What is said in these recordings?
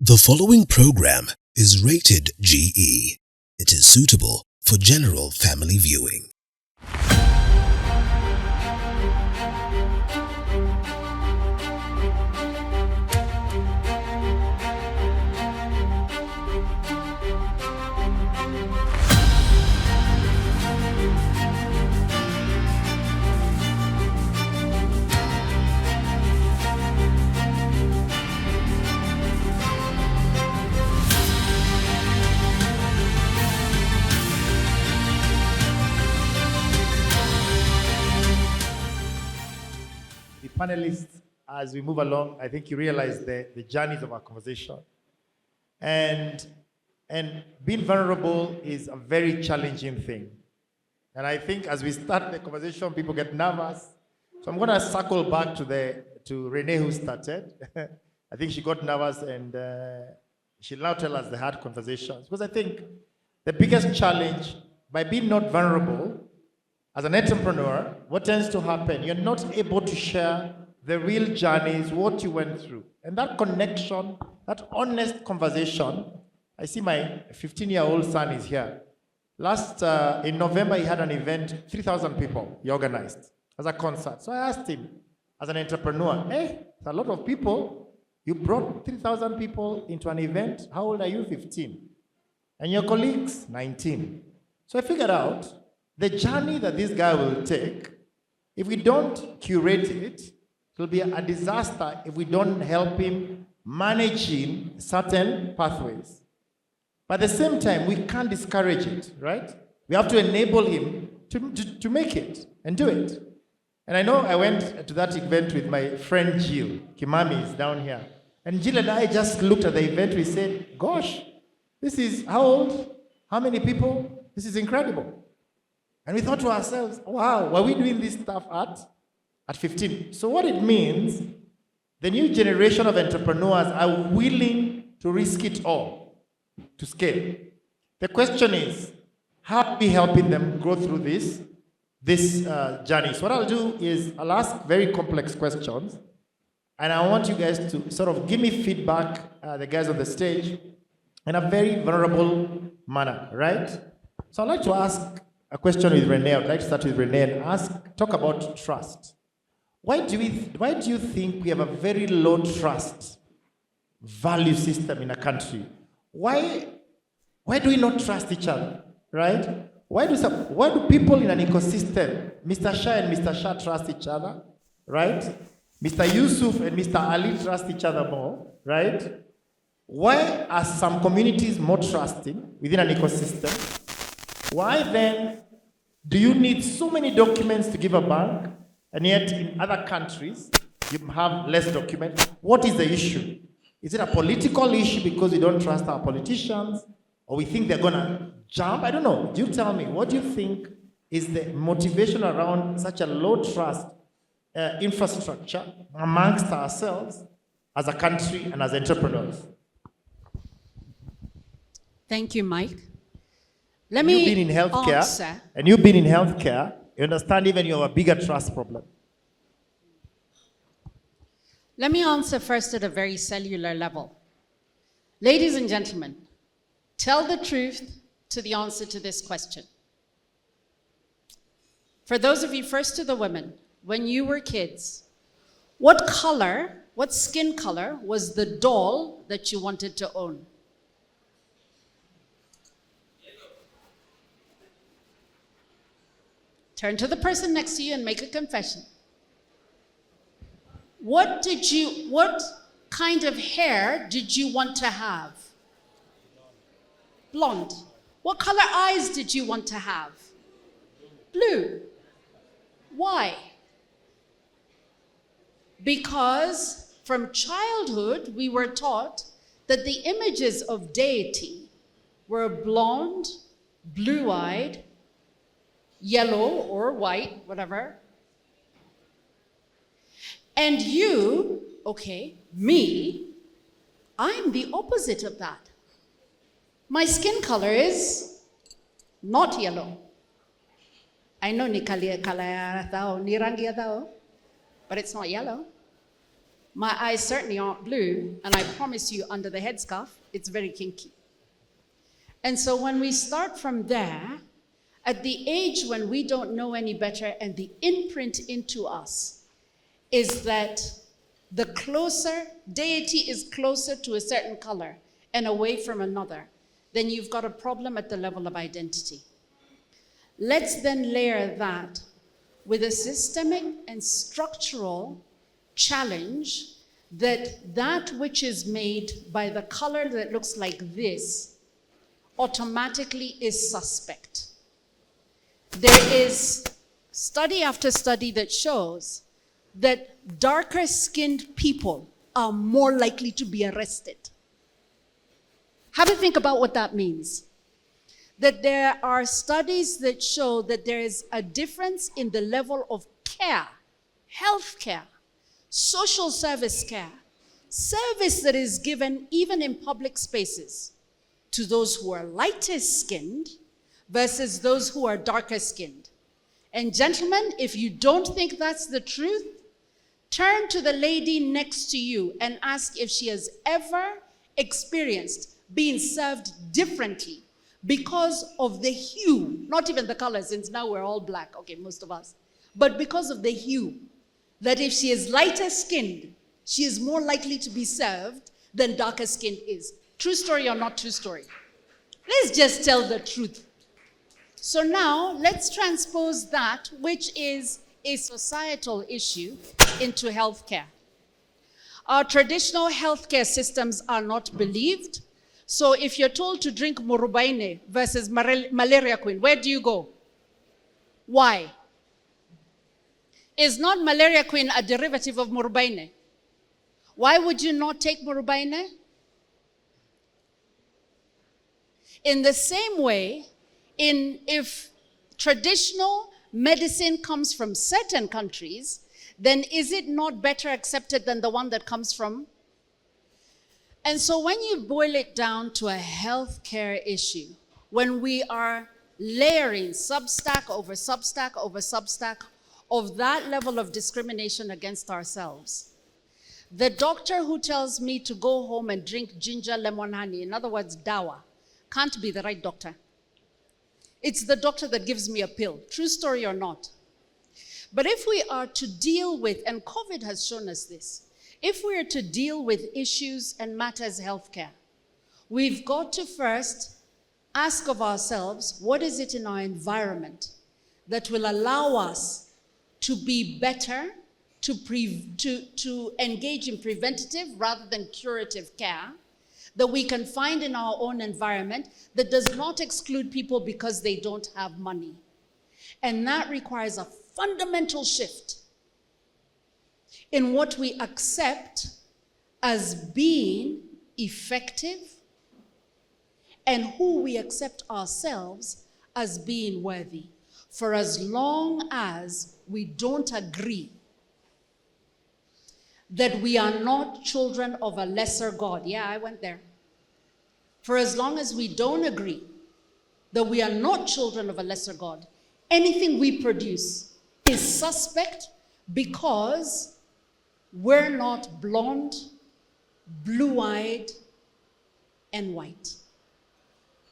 The following program is rated GE. It is suitable for general family viewing. Panelists, as we move along, I think you realize the journeys of our conversation. And being vulnerable is a very challenging thing. And I think as we start the conversation, people get nervous. So I'm going to circle back to Renee, who started. I think she got nervous, and she'll now tell us the hard conversations. Because I think the biggest challenge, by being not vulnerable, as an entrepreneur, what tends to happen, you're not able to share the real journeys, what you went through. And that connection, that honest conversation, I see my 15-year-old son is here. In November, he had an event, 3,000 people he organized as a concert. So I asked him, as an entrepreneur, hey, it's a lot of people. You brought 3,000 people into an event. How old are you? 15. And your colleagues? 19. So I figured out the journey that this guy will take, if we don't curate it, it will be a disaster if we don't help him managing certain pathways. But at the same time, we can't discourage it, right? We have to enable him to make it and do it. And I know I went to that event with my friend Jill. Kimami is down here. And Jill and I just looked at the event. We said, gosh, this is how old? How many people? This is incredible. And we thought to ourselves, wow, were we doing this stuff at 15? So what it means, the new generation of entrepreneurs are willing to risk it all to scale. The question is, how are we helping them go through this journey? So what I'll do is I'll ask very complex questions, and I want you guys to sort of give me feedback, the guys on the stage, in a very vulnerable manner, right? So I'd like to ask a question with Renee. I'd like to start with Renee and talk about trust. Why do you think we have a very low trust value system in a country? Why do we not trust each other, right? Why do people in an ecosystem, Mr. Shah and Mr. Shah, trust each other, right? Mr. Yusuf and Mr. Ali trust each other more, right? Why are some communities more trusting within an ecosystem? Why then do you need so many documents to give a bank, and yet in other countries you have less documents? What is the issue? Is it a political issue because we don't trust our politicians, or we think they're going to jump? I don't know. You tell me. What do you think is the motivation around such a low trust infrastructure amongst ourselves as a country and as entrepreneurs? Thank you, Mike. You've been in healthcare, and you've been in healthcare, you understand even you have a bigger trust problem. Let me answer first at a very cellular level. Ladies and gentlemen, tell the truth to the answer to this question. For those of you, first to the women, when you were kids, what skin color was the doll that you wanted to own? Turn to the person next to you and make a confession. What kind of hair did you want to have? Blonde. What color eyes did you want to have? Blue. Why? Because from childhood we were taught that the images of deity were blonde, blue-eyed, yellow or white, whatever. And you, me, I'm the opposite of that. My skin color is not yellow. I know ni rangi ya tao, but it's not yellow. My eyes certainly aren't blue, and I promise you, under the headscarf, it's very kinky. And so when we start from there, at the age when we don't know any better, and the imprint into us is that the closer, deity is closer to a certain color and away from another, then you've got a problem at the level of identity. Let's then layer that with a systemic and structural challenge that which is made by the color that looks like this automatically is suspect. There is study after study that shows that darker skinned people are more likely to be arrested. Have a think about what that means. That there are studies that show that there is a difference in the level of care, health care, social service care, service that is given even in public spaces to those who are lighter skinned versus those who are darker skinned. And gentlemen, if you don't think that's the truth, turn to the lady next to you and ask if she has ever experienced being served differently because of the hue, not even the color, since now we're all black, okay, most of us, but because of the hue, that if she is lighter skinned, she is more likely to be served than darker skinned is. True story or not true story? Let's just tell the truth. So now let's transpose that, which is a societal issue, into healthcare. Our traditional healthcare systems are not believed. So if you're told to drink murubaine versus malaria queen, where do you go? Why? Is not malaria queen a derivative of murubaine? Why would you not take murubaine? In the same way, if traditional medicine comes from certain countries, then is it not better accepted than the one that comes from? And so when you boil it down to a healthcare issue, when we are layering substack over substack over substack of that level of discrimination against ourselves, the doctor who tells me to go home and drink ginger lemon honey, in other words, dawa, can't be the right doctor. It's the doctor that gives me a pill, true story or not. But if we are to deal with, and COVID has shown us this, if we are to deal with issues and matters healthcare, we've got to first ask of ourselves, what is it in our environment that will allow us to be better, to engage in preventative rather than curative care, that we can find in our own environment that does not exclude people because they don't have money. And that requires a fundamental shift in what we accept as being effective and who we accept ourselves as being worthy. For as long as we don't agree that we are not children of a lesser God. Yeah, I went there. For as long as we don't agree that we are not children of a lesser God, anything we produce is suspect because we're not blonde, blue-eyed, and white.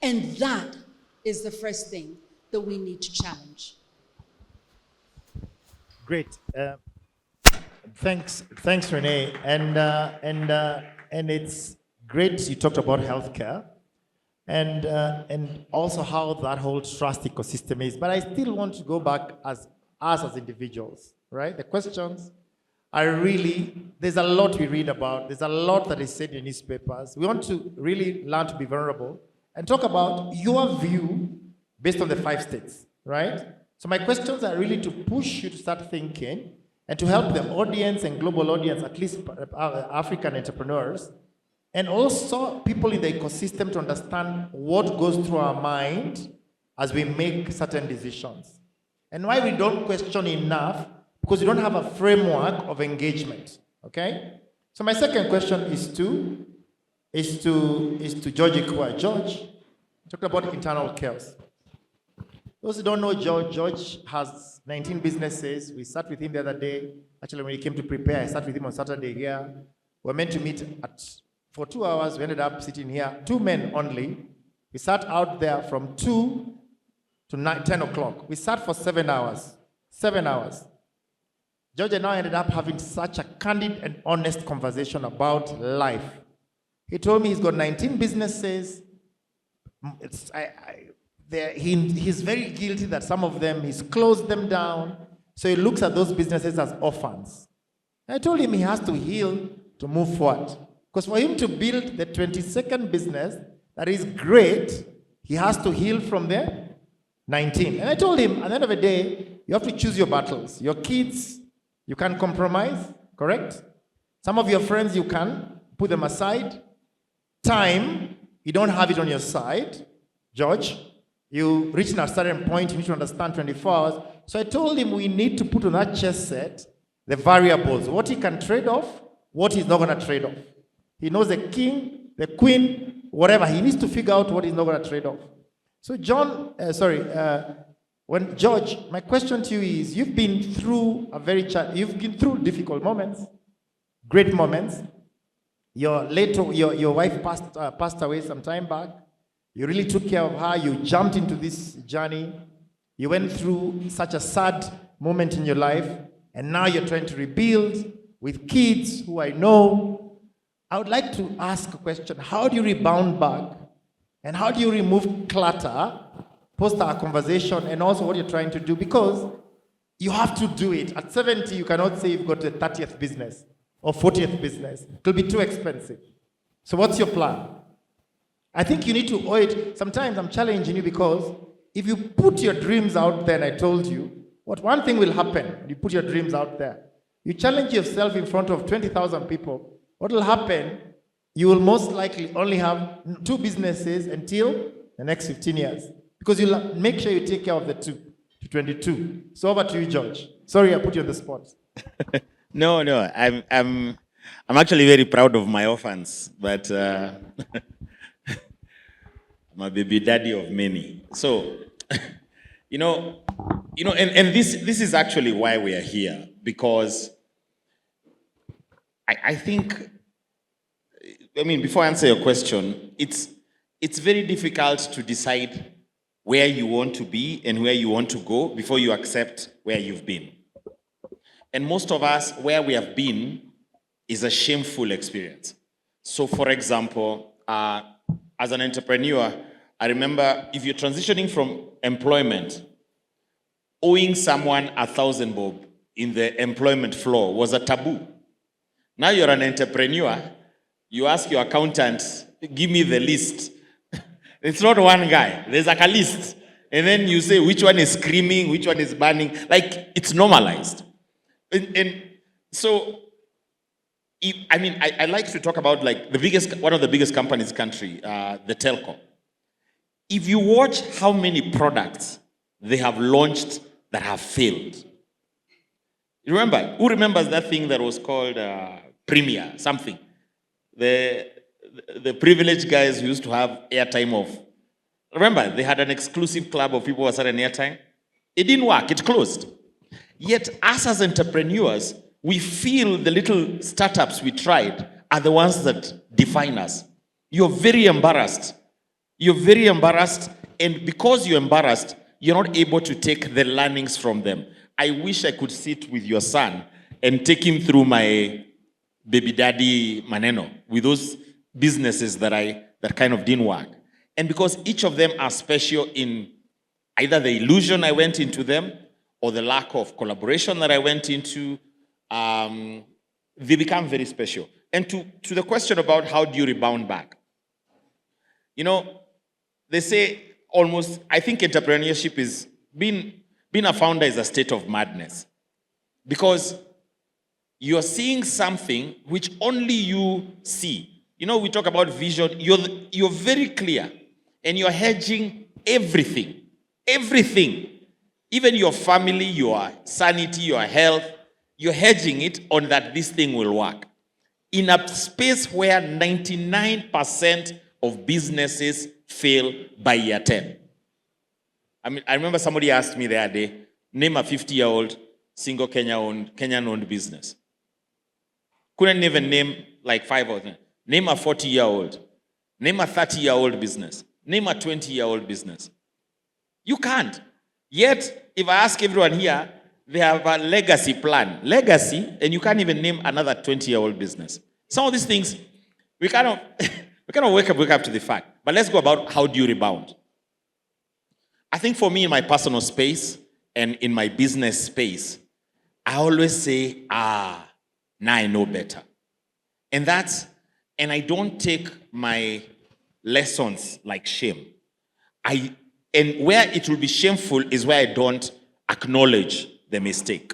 And that is the first thing that we need to challenge. Great. Thanks, Renee. And it's great you talked about healthcare and also how that whole trust ecosystem is. But I still want to go back as us as individuals, right? The questions are really, there's a lot we read about. There's a lot that is said in newspapers. We want to really learn to be vulnerable and talk about your view based on the 5 states, right? So my questions are really to push you to start thinking and to help the audience and global audience, at least African entrepreneurs, and also people in the ecosystem to understand what goes through our mind as we make certain decisions. And why we don't question enough, because we don't have a framework of engagement, okay? So my second question is to George Ikua. George talked about internal chaos. Those who don't know George has 19 businesses. We sat with him the other day. Actually, when he came to prepare, I sat with him on Saturday here. We were meant to meet for 2 hours. We ended up sitting here, 2 men only. We sat out there from 2 to 10 o'clock. We sat for 7 hours. 7 hours. George and I ended up having such a candid and honest conversation about life. He told me he's got 19 businesses. He's very guilty that some of them, he's closed them down. So he looks at those businesses as orphans. I told him he has to heal to move forward. Because for him to build the 22nd business that is great, he has to heal from the 19. And I told him, at the end of the day, you have to choose your battles. Your kids, you can compromise, correct? Some of your friends, you can put them aside. Time, you don't have it on your side. George, you reach a certain point, you need to understand 24 hours. So I told him we need to put on that chess set the variables, what he can trade off, what he's not going to trade off. He knows the king, the queen, whatever. He needs to figure out what he's not going to trade off. So when George, my question to you is, you've been through difficult moments, great moments. Your wife passed away some time back. You really took care of her. You jumped into this journey. You went through such a sad moment in your life, and now you're trying to rebuild with kids who I know. I would like to ask a question. How do you rebound back? And how do you remove clutter, post our conversation, and also what you're trying to do? Because you have to do it. At 70, you cannot say you've got a 30th business or 40th business. It will be too expensive. So what's your plan? I think you need to owe it. Sometimes I'm challenging you because if you put your dreams out there, and I told you, one thing will happen when you put your dreams out there. You challenge yourself in front of 20,000 people. What will happen? You will most likely only have 2 businesses until the next 15 years. Because you'll make sure you take care of the 2 to 22. So over to you, George. Sorry, I put you on the spot. No, I'm actually very proud of my orphans, but I'm a baby daddy of many. So, and this is actually why we are here, because I think, before I answer your question, it's very difficult to decide where you want to be and where you want to go before you accept where you've been. And most of us, where we have been is a shameful experience. So, for example, as an entrepreneur, I remember if you're transitioning from employment, owing someone 1,000 bob in the employment floor was a taboo. Now you're an entrepreneur, you ask your accountant, give me the list. It's not one guy, there's like a list. And then you say which one is screaming, which one is burning. Like, it's normalized. And so, I like to talk about like one of the biggest companies in the country, the telco. If you watch how many products they have launched that have failed. You remember? Who remembers that thing that was called Premier, something? The privileged guys who used to have airtime off. Remember, they had an exclusive club of people who had an airtime. It didn't work, it closed. Yet, us as entrepreneurs, we feel the little startups we tried are the ones that define us. You're very embarrassed. And because you're embarrassed, you're not able to take the learnings from them. I wish I could sit with your son and take him through my baby daddy maneno with those businesses that kind of didn't work. And because each of them are special in either the illusion I went into them or the lack of collaboration that I went into, they become very special. And to the question about how do you rebound back? They say I think entrepreneurship is, being a founder is a state of madness. Because you're seeing something which only you see. We talk about vision. You're very clear. And you're hedging everything. Everything. Even your family, your sanity, your health. You're hedging it on that this thing will work. In a space where 99% of businesses fail by year 10. I remember somebody asked me the other day, name a 50-year-old single Kenyan-owned business. Couldn't even name like 5 of them. Name a 40-year-old. Name a 30-year-old business. Name a 20-year-old business. You can't. Yet, if I ask everyone here, they have a legacy plan. Legacy, and you can't even name another 20-year-old business. Some of these things, we kind of wake up to the fact. But let's go about how do you rebound. I think for me in my personal space and in my business space, I always say, now I know better. And I don't take my lessons like shame. And where it will be shameful is where I don't acknowledge the mistake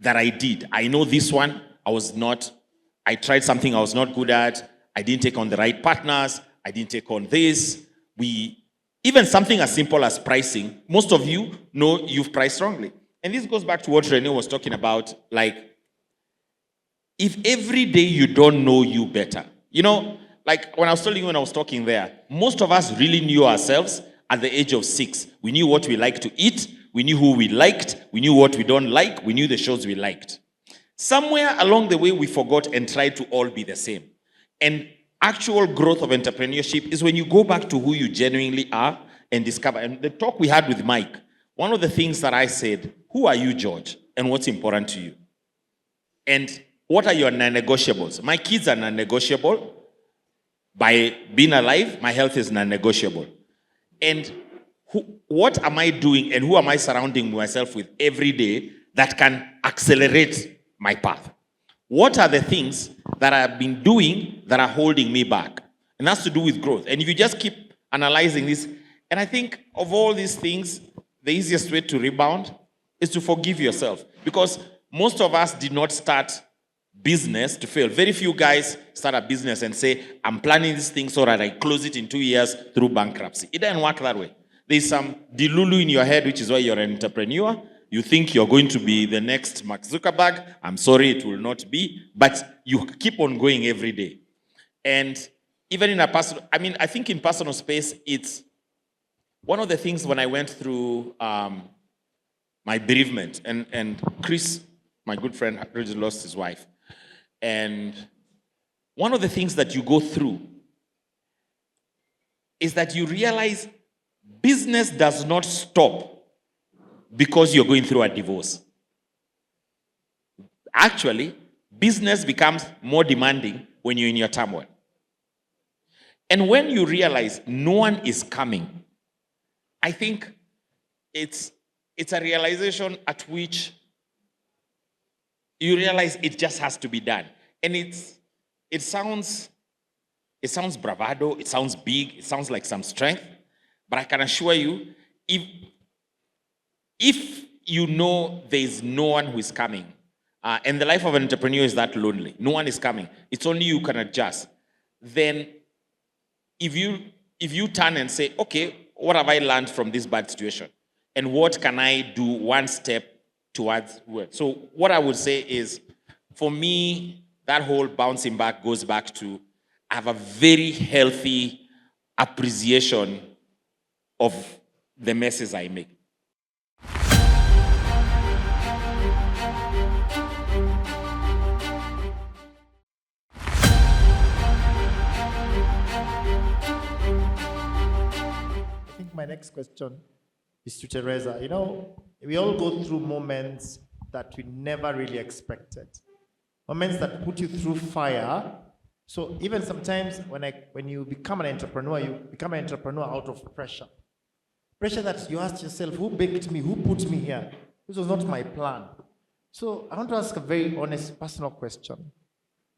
that I did. I know this one, I tried something I was not good at. I didn't take on the right partners. I didn't take on this. Even something as simple as pricing, most of you know you've priced wrongly. And this goes back to what Rene was talking about, like, if every day you don't know you better, like when I was telling you when I was talking there, most of us really knew ourselves at the age of 6. We knew what we liked to eat. We knew who we liked. We knew what we don't like. We knew the shows we liked. Somewhere along the way, we forgot and tried to all be the same. And actual growth of entrepreneurship is when you go back to who you genuinely are and discover. And the talk we had with Mike, one of the things that I said, who are you, George? And what's important to you? And what are your non-negotiables? My kids are non-negotiable. By being alive, my health is non-negotiable. And what am I doing and who am I surrounding myself with every day that can accelerate my path? What are the things that I've been doing that are holding me back? And that's to do with growth. And if you just keep analyzing this, and I think of all these things, the easiest way to rebound is to forgive yourself. Because most of us did not start business to fail. Very few guys start a business and say, I'm planning this thing so that I close it in 2 years through bankruptcy. It doesn't work that way. There's some delulu in your head, which is why you're an entrepreneur. You think you're going to be the next Mark Zuckerberg. I'm sorry, it will not be. But you keep on going every day. And even in I think in personal space, it's one of the things when I went through my bereavement, and Chris, my good friend, had already lost his wife. And one of the things that you go through is that you realize business does not stop because you're going through a divorce. Actually, business becomes more demanding when you're in your turmoil. And when you realize no one is coming, I think it's a realization at which you realize it just has to be done. And it sounds bravado, it sounds big, it sounds like some strength, but I can assure you, if you know there is no one who is coming, and the life of an entrepreneur is that lonely, no one is coming, it's only you can adjust, then if you turn and say, okay, what have I learned from this bad situation? And what can I do one step towards work? So what I would say is, for me, that whole bouncing back goes back to, I have a very healthy appreciation of the messes I make. I think my next question is to Teresa. We all go through moments that we never really expected. Moments that put you through fire. So even sometimes when you become an entrepreneur, you become an entrepreneur out of pressure. Pressure that you ask yourself, who baked me? Who put me here? This was not my plan. So I want to ask a very honest, personal question.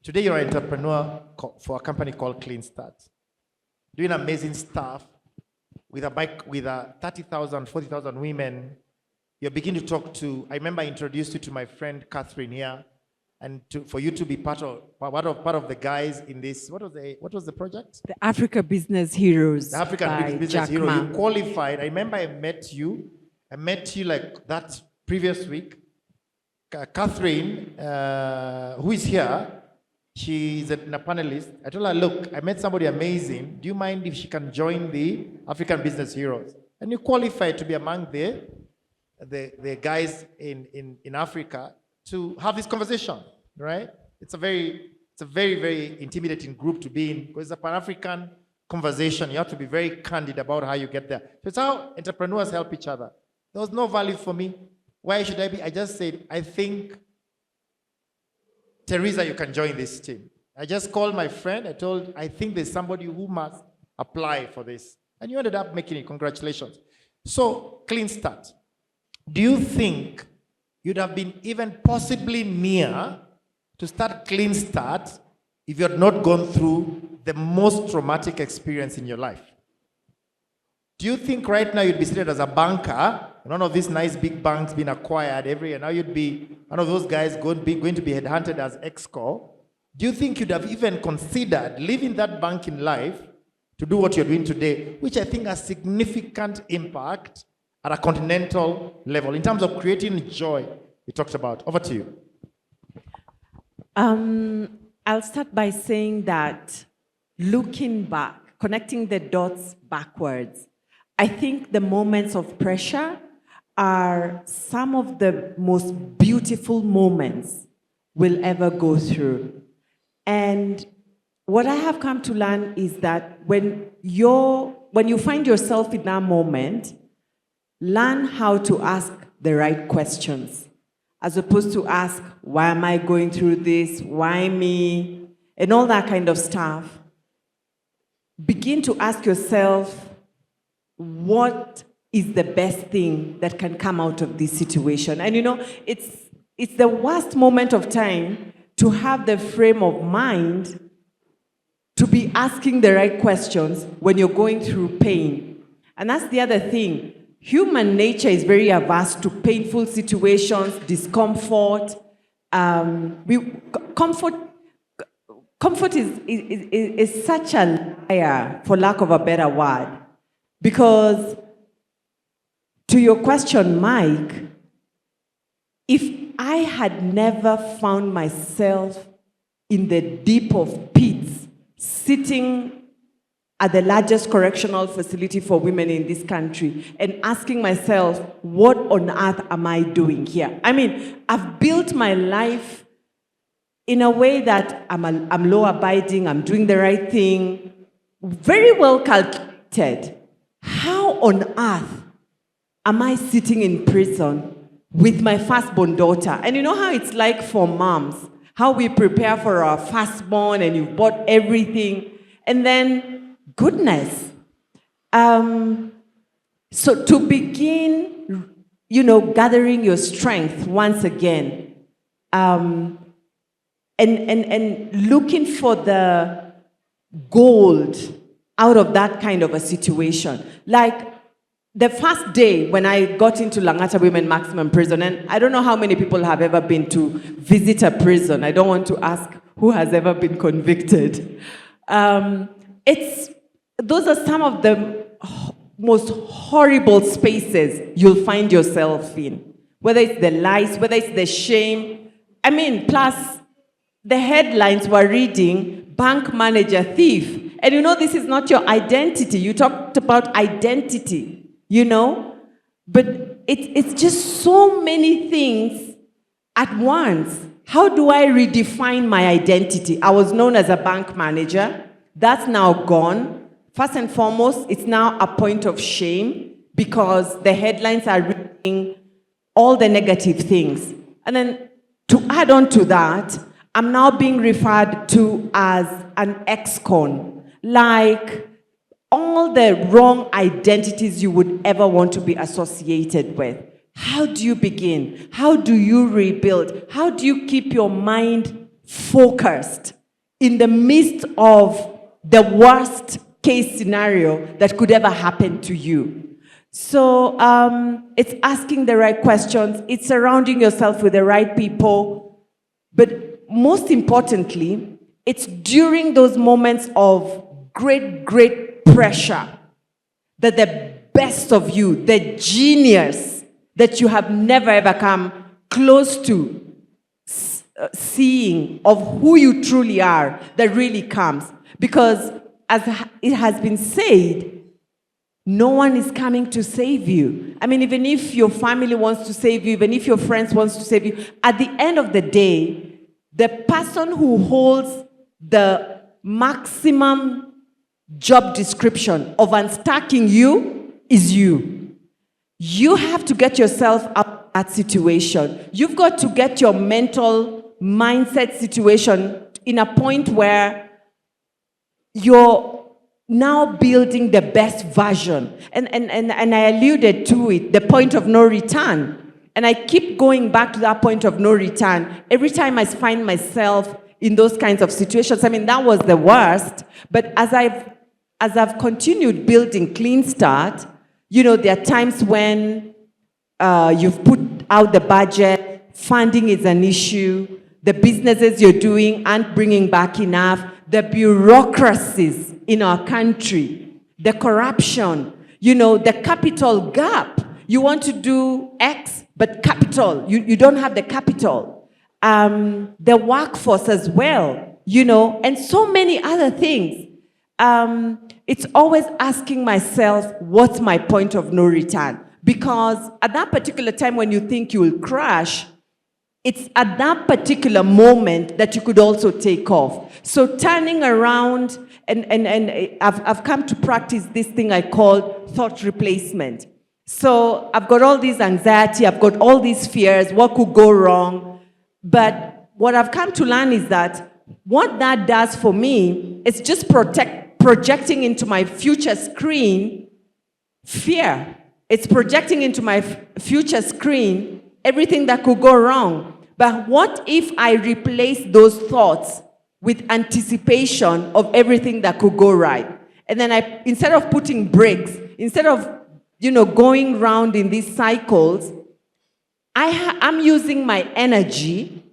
Today you're an entrepreneur for a company called Clean Start. Doing amazing stuff with 30,000, 40,000 women. You begin to talk to, I remember I introduced you to my friend Catherine here, and for you to be part of the guys in this, what was the project? The Africa Business Heroes. The African Business Hero. You qualified. I remember I met you like that previous week. Catherine, who is here, she's a panelist. I told her, look, I met somebody amazing. Do you mind if she can join the African Business Heroes? And you qualified to be among the the guys in Africa to have this conversation, right? It's a very, very intimidating group to be in because it's a Pan-African conversation. You have to be very candid about how you get there. So it's how entrepreneurs help each other. There was no value for me. Why should I be? I just said, I think, Teresa, you can join this team. I just called my friend. I think there's somebody who must apply for this. And you ended up making it. Congratulations. So, clean start. Do you think you'd have been even possibly near to start clean start if you had not gone through the most traumatic experience in your life? Do you think right now you'd be seated as a banker, none of these nice big banks being acquired every year, now you'd be one of those guys going to be headhunted as Exco? Do you think you'd have even considered leaving that bank in life to do what you're doing today, which I think has significant impact at a continental level in terms of creating joy we talked about? Over to you. I'll start by saying that looking back, connecting the dots backwards, I think the moments of pressure are some of the most beautiful moments we'll ever go through. And what I have come to learn is that when you find yourself in that moment, learn how to ask the right questions, as opposed to ask, why am I going through this? Why me? And all that kind of stuff. Begin to ask yourself, what is the best thing that can come out of this situation? And it's the worst moment of time to have the frame of mind to be asking the right questions when you're going through pain. And that's the other thing. Human nature is very averse to painful situations, discomfort. Comfort is such a liar, for lack of a better word. Because, to your question, Mike, if I had never found myself in the deep of pits, sitting at the largest correctional facility for women in this country and asking myself, what on earth am I doing here? I mean, I've built my life in a way that I'm law-abiding, I'm doing the right thing, very well calculated. How on earth am I sitting in prison with my firstborn daughter? And you know how it's like for moms, how we prepare for our firstborn and you've bought everything, and then, goodness. So to begin, gathering your strength once again, and looking for the gold out of that kind of a situation. Like the first day when I got into Langata Women Maximum Prison, and I don't know how many people have ever been to visit a prison. I don't want to ask who has ever been convicted. Those are some of the most horrible spaces you'll find yourself in. Whether it's the lies, whether it's the shame. I mean, plus the headlines were reading, bank manager thief. And this is not your identity. You talked about identity, But it's just so many things at once. How do I redefine my identity? I was known as a bank manager. That's now gone. First and foremost, it's now a point of shame because the headlines are reading all the negative things. And then to add on to that, I'm now being referred to as an ex-con. Like all the wrong identities you would ever want to be associated with. How do you begin? How do you rebuild? How do you keep your mind focused in the midst of the worst case scenario that could ever happen to you? So it's asking the right questions. It's surrounding yourself with the right people. But most importantly, it's during those moments of great pressure that the best of you, the genius that you have never ever come close to seeing of who you truly are, that really comes. Because as it has been said, no one is coming to save you. I mean, even if your family wants to save you, even if your friends wants to save you, at the end of the day, the person who holds the maximum job description of unstacking you is you. You have to get yourself out of that situation. You've got to get your mental mindset situation in a point where you're now building the best version. And I alluded to it, the point of no return. And I keep going back to that point of no return. Every time I find myself in those kinds of situations, I mean, that was the worst. But as I've continued building Clean Start, there are times when you've put out the budget, funding is an issue, the businesses you're doing aren't bringing back enough, the bureaucracies in our country, the corruption, the capital gap. You want to do X, but capital, you don't have the capital. The workforce as well, and so many other things. It's always asking myself, what's my point of no return? Because at that particular time when you think you will crash, it's at that particular moment that you could also take off. So turning around, and I've come to practice this thing I call thought replacement. So I've got all this anxiety, I've got all these fears, what could go wrong? But what I've come to learn is that what that does for me is just projecting into my future screen fear. It's projecting into my future screen everything that could go wrong. But what if I replace those thoughts with anticipation of everything that could go right? And then instead of putting brakes, instead of going round in these cycles, I'm using my energy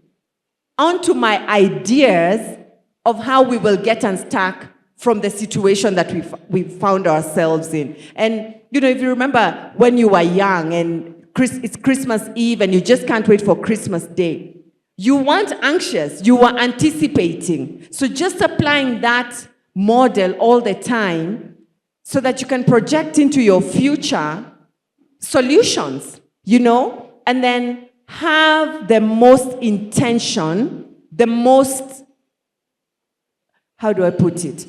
onto my ideas of how we will get unstuck from the situation that we found ourselves in. And if you remember when you were young and it's Christmas Eve and you just can't wait for Christmas Day, you weren't anxious, you were anticipating. So just applying that model all the time so that you can project into your future solutions, and then have the most intention, how do I put it?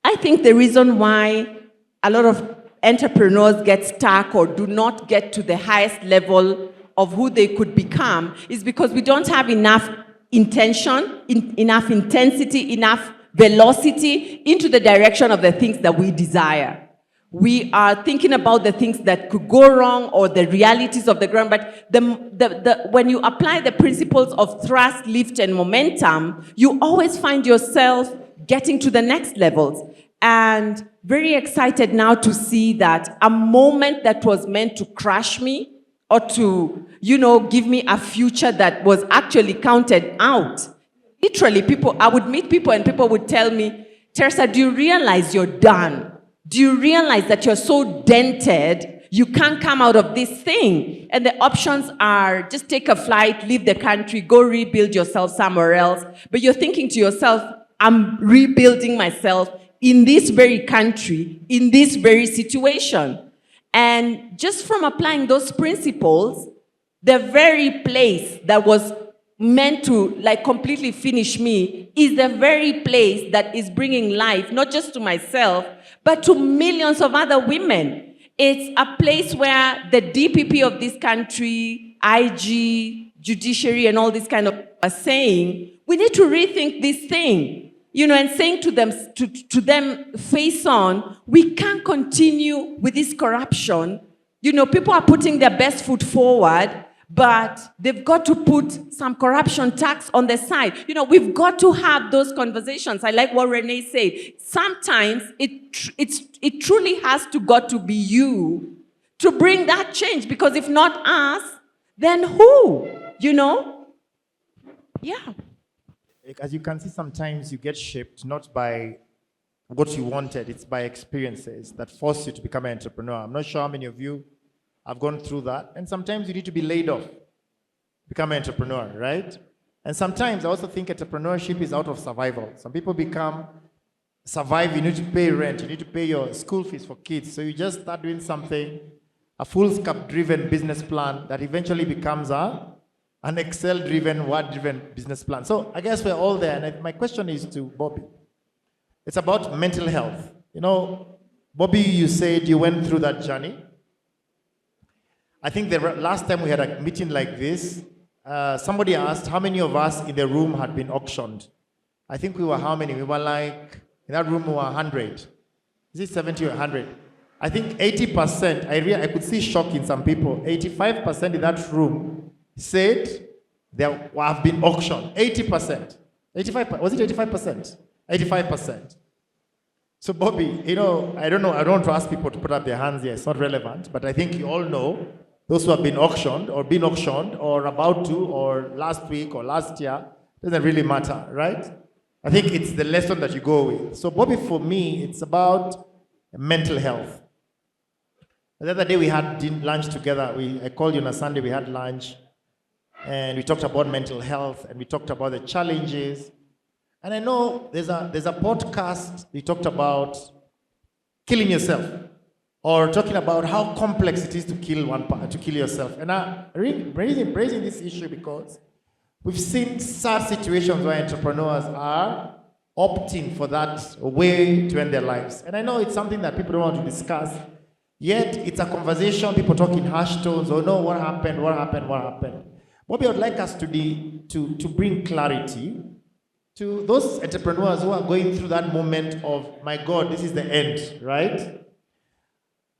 I think the reason why a lot of entrepreneurs get stuck or do not get to the highest level of who they could become is because we don't have enough intention, enough intensity, enough velocity into the direction of the things that we desire. We are thinking about the things that could go wrong or the realities of the ground, but when you apply the principles of thrust, lift, and momentum, you always find yourself getting to the next levels. And very excited now to see that a moment that was meant to crush me or to, give me a future that was actually counted out. Literally, I would meet people and people would tell me, Teresa, do you realize you're done? Do you realize that you're so dented, you can't come out of this thing? And the options are just take a flight, leave the country, go rebuild yourself somewhere else. But you're thinking to yourself, I'm rebuilding myself in this very country, in this very situation. And just from applying those principles, the very place that was meant to completely finish me is the very place that is bringing life, not just to myself, but to millions of other women. It's a place where the DPP of this country, IG, judiciary, and all this kind of are saying, we need to rethink this thing. And saying to them face on, we can't continue with this corruption. People are putting their best foot forward, but they've got to put some corruption tax on the side. We've got to have those conversations. I like what Renee said. Sometimes it truly has to be you to bring that change, because if not us, then who? Yeah. As you can see, sometimes you get shaped not by what you wanted, it's by experiences that force you to become an entrepreneur. I'm not sure how many of you have gone through that. And sometimes you need to be laid off, become an entrepreneur, right? And sometimes I also think entrepreneurship is out of survival. Some people become survive, you need to pay rent, you need to pay your school fees for kids. So you just start doing something, a full-scope-driven business plan that eventually becomes an Excel-driven, Word-driven business plan. So I guess we're all there. And my question is to Bobby. It's about mental health. You know, Bobby, you said you went through that journey. I think the last time we had a meeting like this, somebody asked how many of us in the room had been auctioned. I think we were how many? We were like, in that room we were 100. Is it 70 or 100? I think 80%, I could see shock in some people. 85% in that room said they have been auctioned. 80%. 85%. Was it 85%? 85%. So Bobby, you know, I don't want to ask people to put up their hands here. It's not relevant. But I think you all know those who have been auctioned or about to or last week or last year. Doesn't really matter, right? I think it's the lesson that you go with. So Bobby, for me, it's about mental health. The other day we had lunch together. I called you on a Sunday, we had lunch. And we talked about mental health, and we talked about the challenges. And I know there's a podcast we talked about killing yourself, or talking about how complex it is to kill yourself. And I'm raising this issue because we've seen sad situations where entrepreneurs are opting for that way to end their lives. And I know it's something that people don't want to discuss, yet it's a conversation, people talk in harsh tones, oh no, what happened? Bobby, I would like us to bring clarity to those entrepreneurs who are going through that moment of, my God, this is the end, right?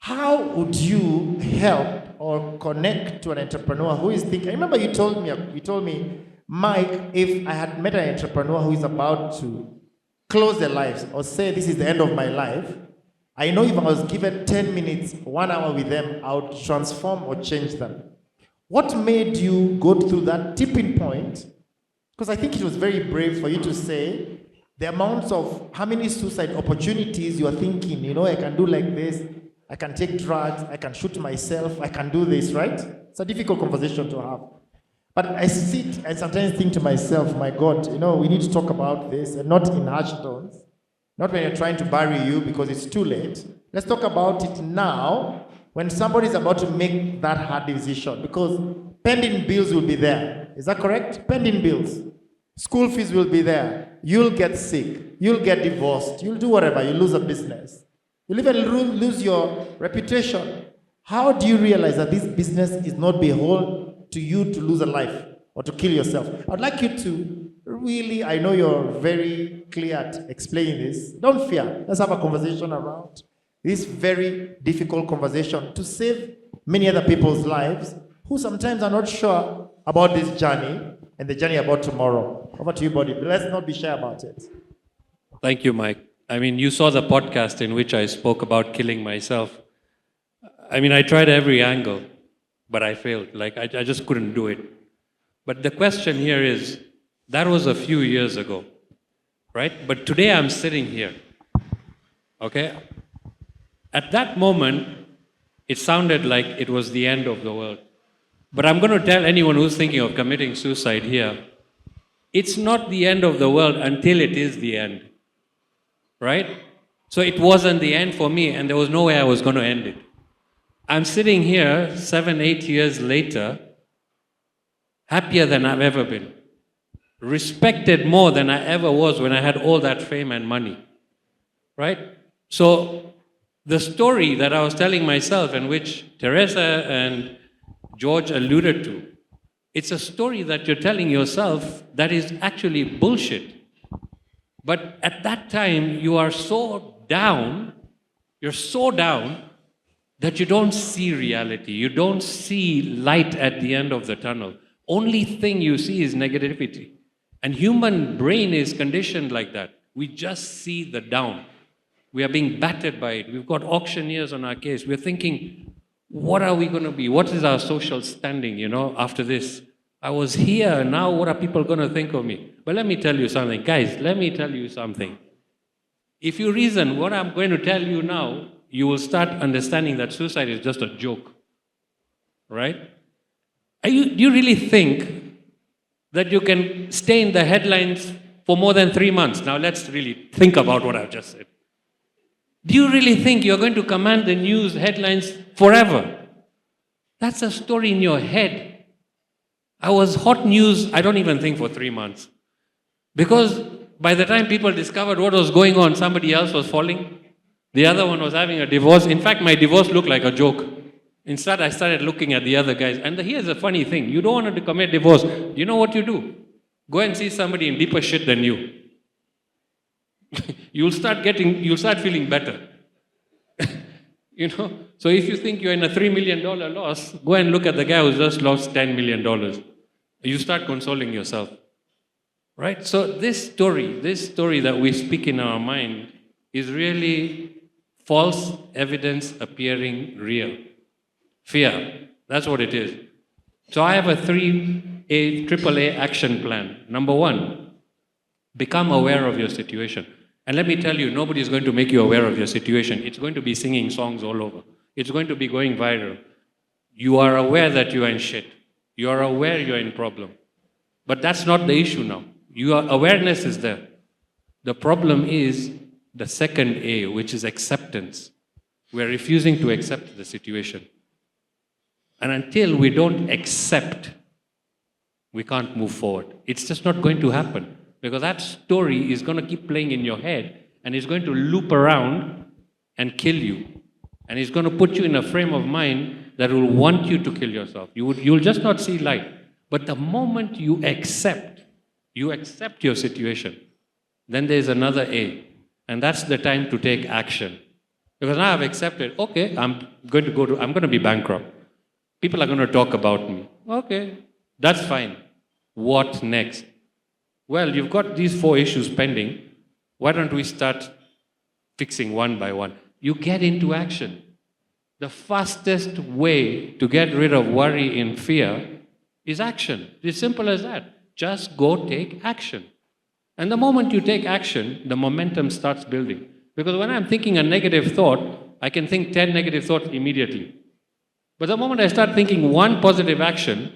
How would you help or connect to an entrepreneur who is thinking? I remember you told me, Mike, if I had met an entrepreneur who is about to close their lives or say this is the end of my life, I know if I was given 10 minutes, 1 hour with them, I would transform or change them. What made you go through that tipping point? Because I think it was very brave for you to say the amounts of how many suicide opportunities you are thinking, you know, I can do like this, I can take drugs, I can shoot myself, I can do this, right? It's a difficult conversation to have. But I sit and sometimes think to myself, my God, you know, we need to talk about this, and not in harsh tones, not when you're trying to bury you because it's too late. Let's talk about it now, when somebody is about to make that hard decision, because pending bills will be there. Is that correct? Pending bills. School fees will be there. You'll get sick. You'll get divorced. You'll do whatever. You'll lose a business. You'll even lose your reputation. How do you realize that this business is not beholden to you to lose a life or to kill yourself? I'd like you to really, I know you're very clear at explaining this. Don't fear. Let's have a conversation around this very difficult conversation to save many other people's lives who sometimes are not sure about this journey and the journey about tomorrow. Over to you, Bobby. Let's not be shy about it. Thank you, Mike. I mean, you saw the podcast in which I spoke about killing myself. I mean, I tried every angle, but I failed. Like, I just couldn't do it. But the question here is, that was a few years ago, right? But today I'm sitting here, okay? At that moment, it sounded like it was the end of the world. But I'm going to tell anyone who's thinking of committing suicide here, it's not the end of the world until it is the end, right? So it wasn't the end for me, and there was no way I was going to end it. I'm sitting here 7, 8 years later, happier than I've ever been, respected more than I ever was when I had all that fame and money, right? So the story that I was telling myself, and which Teresa and George alluded to, it's a story that you're telling yourself that is actually bullshit. But at that time, you are so down, that you don't see reality. You don't see light at the end of the tunnel. Only thing you see is negativity. And human brain is conditioned like that. We just see the down. We are being battered by it. We've got auctioneers on our case. We're thinking, what are we going to be? What is our social standing, after this? I was here, now what are people going to think of me? But let me tell you something. Guys, let me tell you something. If you reason what I'm going to tell you now, you will start understanding that suicide is just a joke. Right? Do you really think that you can stay in the headlines for more than 3 months. Now let's really think about what I've just said. Do you really think you're going to command the news headlines forever? That's a story in your head. I was hot news, I don't even think, for 3 months. Because by the time people discovered what was going on, somebody else was falling. The other one was having a divorce. In fact, my divorce looked like a joke. Instead, I started looking at the other guys. And here's the funny thing. You don't want to commit divorce. You know what you do? Go and see somebody in deeper shit than you. You'll start feeling better. So if you think you're in a $3 million loss, go and look at the guy who's just lost $10 million. You start consoling yourself. Right? So this story that we speak in our mind is really false evidence appearing real. Fear. That's what it is. So I have a AAA action plan. Number 1, become aware of your situation. And let me tell you, nobody is going to make you aware of your situation. It's going to be singing songs all over. It's going to be going viral. You are aware that you are in shit. You are aware you are in problem. But that's not the issue now. Your awareness is there. The problem is the second A, which is acceptance. We're refusing to accept the situation. And until we don't accept, we can't move forward. It's just not going to happen. Because that story is going to keep playing in your head and it's going to loop around and kill you. And it's going to put you in a frame of mind that will want you to kill yourself. You'll just not see light. But the moment you accept your situation, then there's another A. And that's the time to take action. Because now I've accepted, okay, I'm going to be bankrupt. People are going to talk about me. Okay, that's fine. What next? Well, you've got these 4 issues pending. Why don't we start fixing one by one? You get into action. The fastest way to get rid of worry and fear is action. It's simple as that. Just go take action. And the moment you take action, the momentum starts building. Because when I'm thinking a negative thought, I can think 10 negative thoughts immediately. But the moment I start thinking one positive action,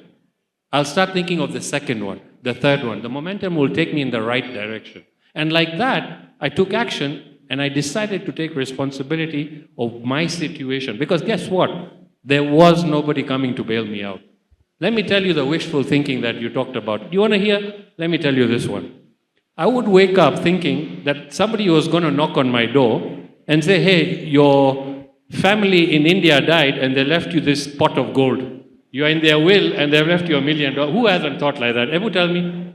I'll start thinking of the second one, the third one. The momentum will take me in the right direction. And like that, I took action and I decided to take responsibility of my situation. Because guess what? There was nobody coming to bail me out. Let me tell you the wishful thinking that you talked about. You want to hear? Let me tell you this one. I would wake up thinking that somebody was going to knock on my door and say, hey, your family in India died and they left you this pot of gold. You are in their will and they've left you $1 million. Who hasn't thought like that? Ever tell me?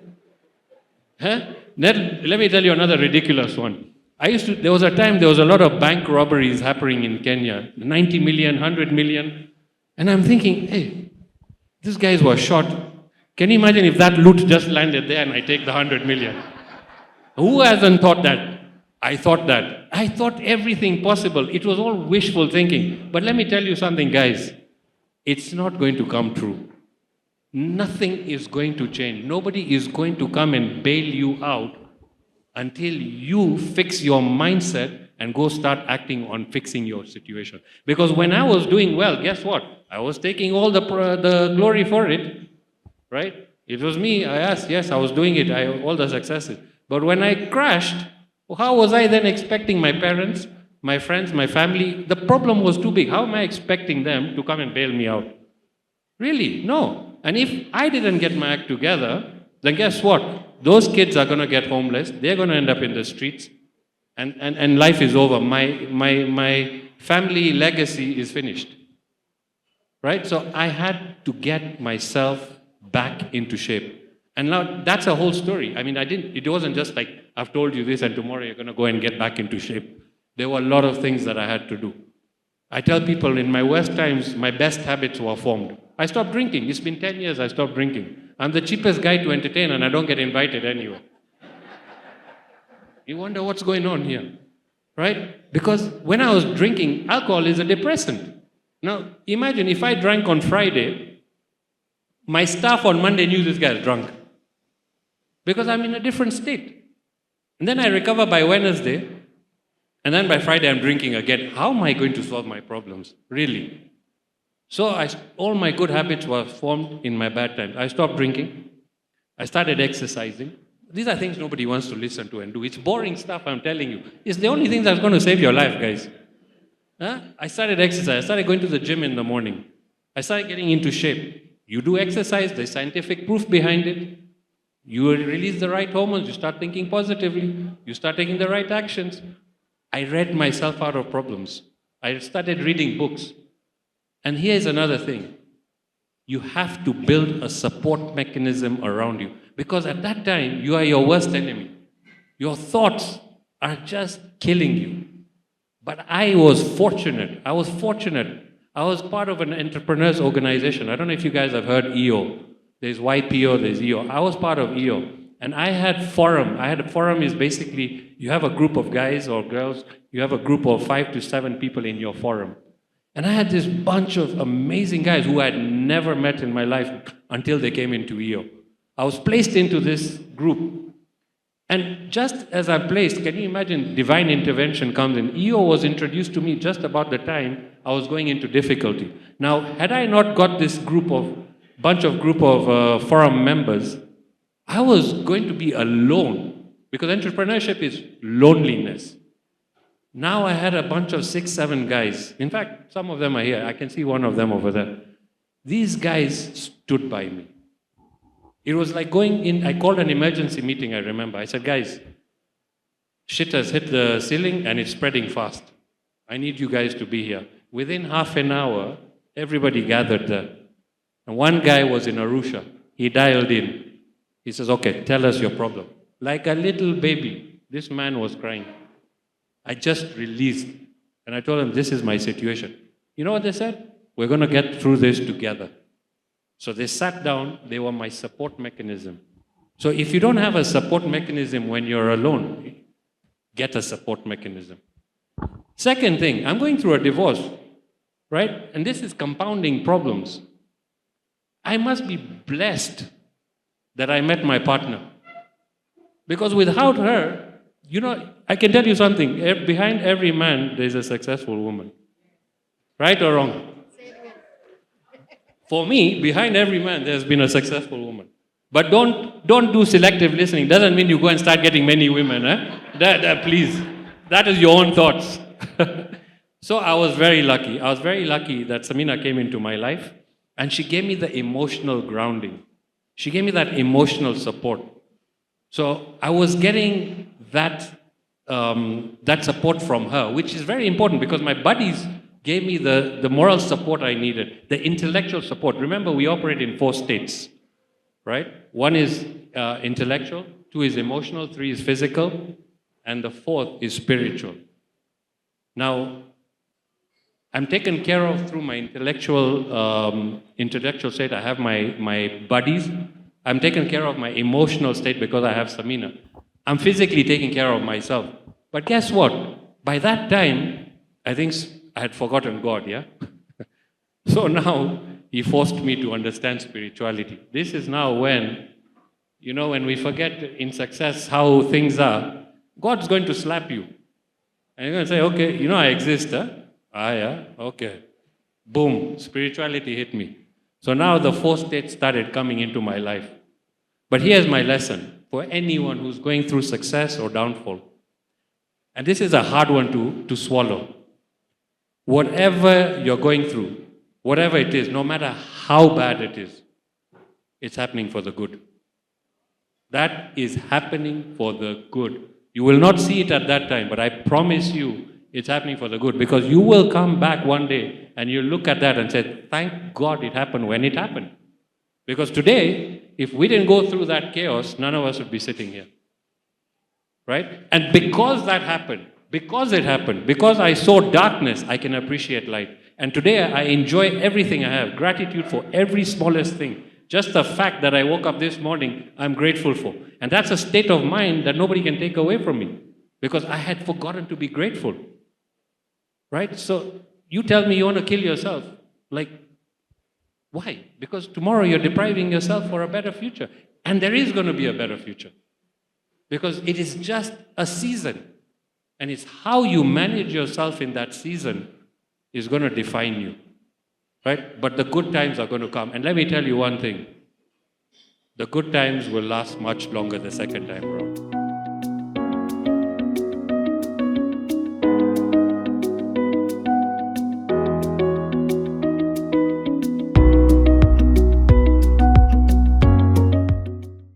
Huh? Let me tell you another ridiculous one. There was a time there was a lot of bank robberies happening in Kenya. 90 million, 100 million. And I'm thinking, hey, these guys were shot. Can you imagine if that loot just landed there and I take the 100 million? Who hasn't thought that? I thought that. I thought everything possible. It was all wishful thinking. But let me tell you something, guys. It's not going to come true. Nothing is going to change. Nobody is going to come and bail you out until you fix your mindset and go start acting on fixing your situation. Because when I was doing well, guess what? I was taking all the glory for it, right? It was me. I asked, yes, I was doing it. All the successes. But when I crashed, how was I then expecting my parents, my friends, my family? The problem was too big. How am I expecting them to come and bail me out? Really? No. And if I didn't get my act together, then guess what? Those kids are going to get homeless. They're going to end up in the streets. And life is over. My family legacy is finished. Right? So I had to get myself back into shape. And now that's a whole story. I mean, it wasn't just like, I've told you this and tomorrow you're going to go and get back into shape. There were a lot of things that I had to do. I tell people in my worst times, my best habits were formed. I stopped drinking. It's been 10 years I stopped drinking. I'm the cheapest guy to entertain and I don't get invited anywhere. You wonder what's going on here, right? Because when I was drinking, alcohol is a depressant. Now, imagine if I drank on Friday, my staff on Monday knew this guy is drunk. Because I'm in a different state. And then I recover by Wednesday, and then by Friday I'm drinking again. How am I going to solve my problems? Really? So all my good habits were formed in my bad times. I stopped drinking. I started exercising. These are things nobody wants to listen to and do. It's boring stuff, I'm telling you. It's the only thing that's going to save your life, guys. I started exercise. I started going to the gym in the morning. I started getting into shape. You do exercise, there's scientific proof behind it. You release the right hormones, you start thinking positively, you start taking the right actions. I read myself out of problems. I started reading books. And here's another thing. You have to build a support mechanism around you. Because at that time, you are your worst enemy. Your thoughts are just killing you. But I was fortunate. I was part of an entrepreneurs organization. I don't know if you guys have heard EO. There's YPO, there's EO. I was part of EO. And I had forum. Forum is basically, you have a group of guys or girls, you have a group of 5 to 7 people in your forum. And I had this bunch of amazing guys who I had never met in my life until they came into EO. I was placed into this group. And just as I'm placed, can you imagine divine intervention comes in? EO was introduced to me just about the time I was going into difficulty. Now, had I not got this bunch of forum members, I was going to be alone, because entrepreneurship is loneliness. Now I had a bunch of 6, 7 guys. In fact, some of them are here. I can see one of them over there. These guys stood by me. It was like going in, I called an emergency meeting, I remember. I said, guys, shit has hit the ceiling and it's spreading fast. I need you guys to be here. Within half an hour, everybody gathered there. And one guy was in Arusha. He dialed in. He says, okay, tell us your problem. Like a little baby, this man was crying. I just released. And I told him, this is my situation. You know what they said? We're going to get through this together. So they sat down. They were my support mechanism. So if you don't have a support mechanism when you're alone, get a support mechanism. Second thing, I'm going through a divorce, right? And this is compounding problems. I must be blessed that I met my partner. Because without her, I can tell you something. Behind every man, there's a successful woman. Right or wrong? For me, behind every man, there's been a successful woman. But don't do selective listening. Doesn't mean you go and start getting many women. Please. That is your own thoughts. So I was very lucky. I was very lucky that Samina came into my life, and she gave me the emotional grounding. She gave me that emotional support. So I was getting that support from her, which is very important because my buddies gave me the moral support I needed, the intellectual support. Remember, we operate in 4 states, right? 1 is intellectual, 2 is emotional, 3 is physical, and the 4th is spiritual. Now, I'm taken care of through my intellectual state. I have my buddies. I'm taken care of my emotional state because I have Samina. I'm physically taking care of myself. But guess what? By that time, I think I had forgotten God, yeah? So now, He forced me to understand spirituality. This is now when we forget in success how things are, God's going to slap you. And you're going to say, okay, I exist, huh? Ah, yeah, okay. Boom, spirituality hit me. So now the 4 states started coming into my life. But here's my lesson for anyone who's going through success or downfall. And this is a hard one to swallow. Whatever you're going through, whatever it is, no matter how bad it is, it's happening for the good. That is happening for the good. You will not see it at that time, but I promise you, it's happening for the good, because you will come back one day and you look at that and say, thank God it happened when it happened. Because today, if we didn't go through that chaos, none of us would be sitting here. Right? And because that happened, because I saw darkness, I can appreciate light. And today I enjoy everything I have. Gratitude for every smallest thing. Just the fact that I woke up this morning, I'm grateful for. And that's a state of mind that nobody can take away from me. Because I had forgotten to be grateful. Right? So you tell me you want to kill yourself. Like, why? Because tomorrow you're depriving yourself for a better future. And there is going to be a better future. Because it is just a season. And it's how you manage yourself in that season is going to define you. Right? But the good times are going to come. And let me tell you one thing. The good times will last much longer the second time around.